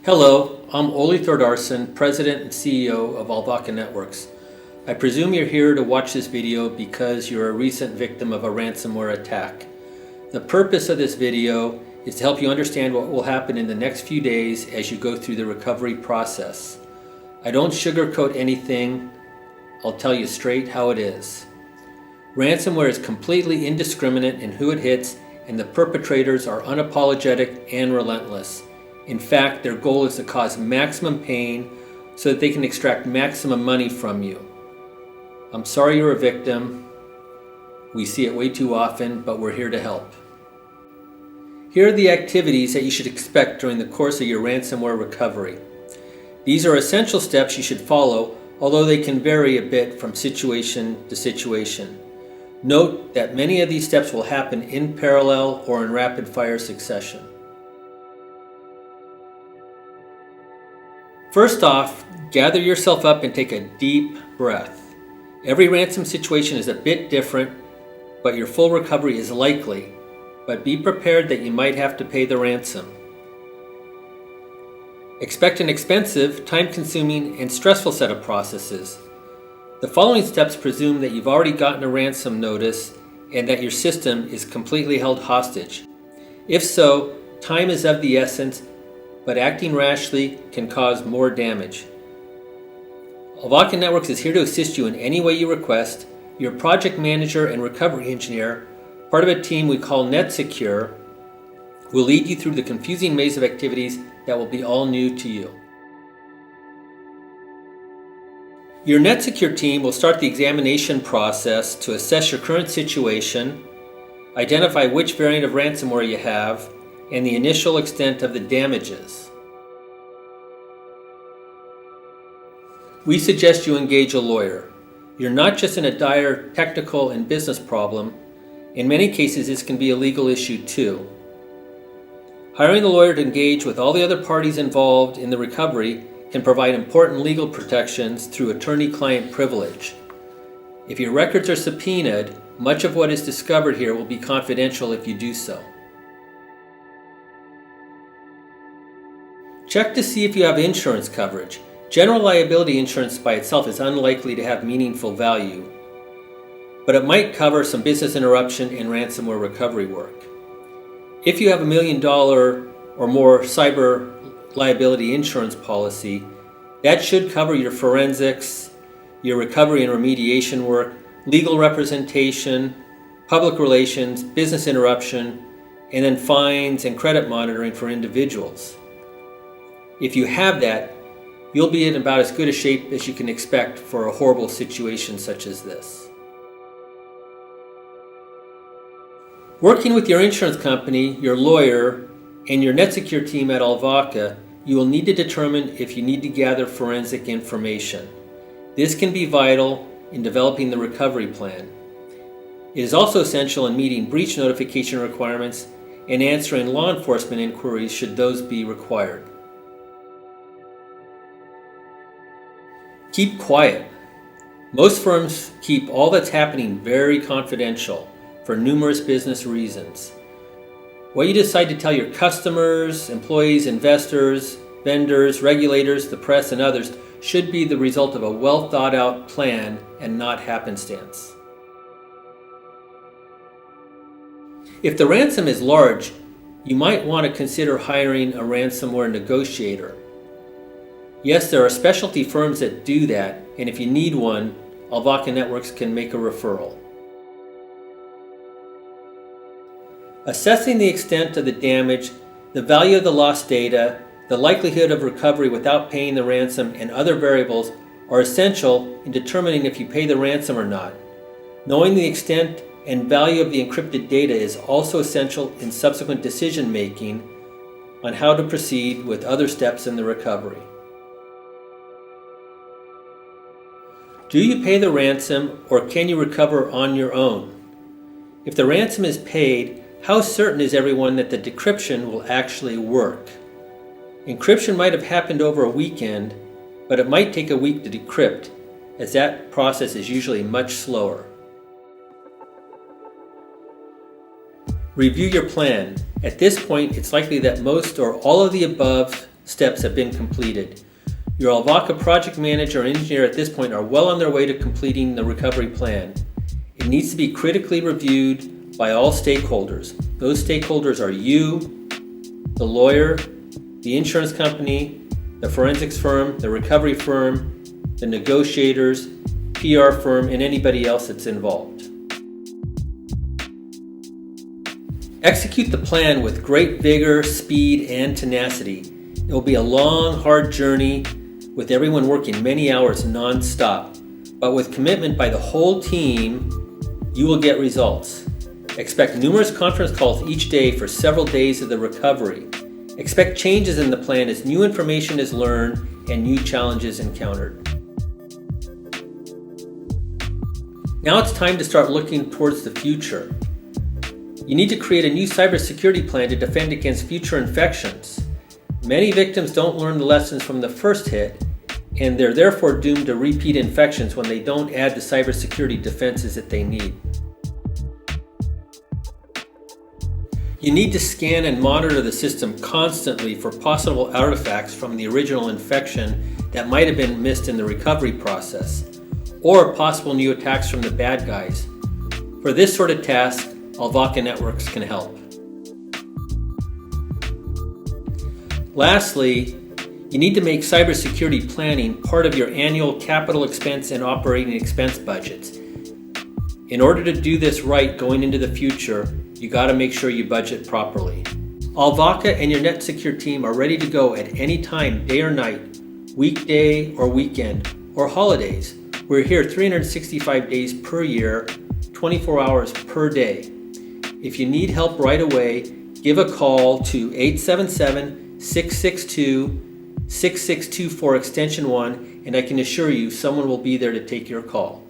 Hello, I'm Oli Thordarson, President and CEO of Alvaka Networks. I presume you're here to watch this video because you're a recent victim of a ransomware attack. The purpose of this video is to help you understand what will happen in the next few days as you go through the recovery process. I don't sugarcoat anything, I'll tell you straight how it is. Ransomware is completely indiscriminate in who it hits, and the perpetrators are unapologetic and relentless. In fact, their goal is to cause maximum pain so that they can extract maximum money from you. I'm sorry you're a victim. We see it way too often, but we're here to help. Here are the activities that you should expect during the course of your ransomware recovery. These are essential steps you should follow, although they can vary a bit from situation to situation. Note that many of these steps will happen in parallel or in rapid-fire succession. First off, gather yourself up and take a deep breath. Every ransom situation is a bit different, but your full recovery is likely. But be prepared that you might have to pay the ransom. Expect an expensive, time-consuming, and stressful set of processes. The following steps presume that you've already gotten a ransom notice and that your system is completely held hostage. If so, time is of the essence, but acting rashly can cause more damage. Alvaka Networks is here to assist you in any way you request. Your project manager and recovery engineer, part of a team we call NetSecure, will lead you through the confusing maze of activities that will be all new to you. Your NetSecure team will start the examination process to assess your current situation, identify which variant of ransomware you have, and the initial extent of the damages. We suggest you engage a lawyer. You're not just in a dire technical and business problem. In many cases, this can be a legal issue too. Hiring a lawyer to engage with all the other parties involved in the recovery can provide important legal protections through attorney-client privilege. If your records are subpoenaed, much of what is discovered here will be confidential if you do so. Check to see if you have insurance coverage. General liability insurance by itself is unlikely to have meaningful value, but it might cover some business interruption and ransomware recovery work. If you have $1 million or more cyber liability insurance policy, that should cover your forensics, your recovery and remediation work, legal representation, public relations, business interruption, and then fines and credit monitoring for individuals. If you have that, you'll be in about as good a shape as you can expect for a horrible situation such as this. Working with your insurance company, your lawyer, and your NetSecure team at Alvaka, you will need to determine if you need to gather forensic information. This can be vital in developing the recovery plan. It is also essential in meeting breach notification requirements and answering law enforcement inquiries should those be required. Keep quiet. Most firms keep all that's happening very confidential for numerous business reasons. What you decide to tell your customers, employees, investors, vendors, regulators, the press, and others should be the result of a well-thought-out plan and not happenstance. If the ransom is large, you might want to consider hiring a ransomware negotiator. Yes, there are specialty firms that do that, and if you need one, Alvaka Networks can make a referral. Assessing the extent of the damage, the value of the lost data, the likelihood of recovery without paying the ransom, and other variables are essential in determining if you pay the ransom or not. Knowing the extent and value of the encrypted data is also essential in subsequent decision-making on how to proceed with other steps in the recovery. Do you pay the ransom, or can you recover on your own? If the ransom is paid, how certain is everyone that the decryption will actually work? Encryption might have happened over a weekend, but it might take a week to decrypt, as that process is usually much slower. Review your plan. At this point, it's likely that most or all of the above steps have been completed. Your Alvaka project manager or engineer at this point are well on their way to completing the recovery plan. It needs to be critically reviewed by all stakeholders. Those stakeholders are you, the lawyer, the insurance company, the forensics firm, the recovery firm, the negotiators, PR firm, and anybody else that's involved. Execute the plan with great vigor, speed, and tenacity. It will be a long, hard journey with everyone working many hours non-stop, but with commitment by the whole team, you will get results. Expect numerous conference calls each day for several days of the recovery. Expect changes in the plan as new information is learned and new challenges encountered. Now it's time to start looking towards the future. You need to create a new cybersecurity plan to defend against future infections. Many victims don't learn the lessons from the first hit, and they're therefore doomed to repeat infections when they don't add the cybersecurity defenses that they need. You need to scan and monitor the system constantly for possible artifacts from the original infection that might have been missed in the recovery process, or possible new attacks from the bad guys. For this sort of task, Alvaka Networks can help. Lastly, you need to make cybersecurity planning part of your annual capital expense and operating expense budgets. In order to do this right going into the future, you got to make sure you budget properly. Alvaka and your NetSecure team are ready to go at any time, day or night, weekday or weekend, or holidays. We're here 365 days per year, 24 hours per day. If you need help right away, give a call to 877-662-6624 extension 1, and I can assure you someone will be there to take your call.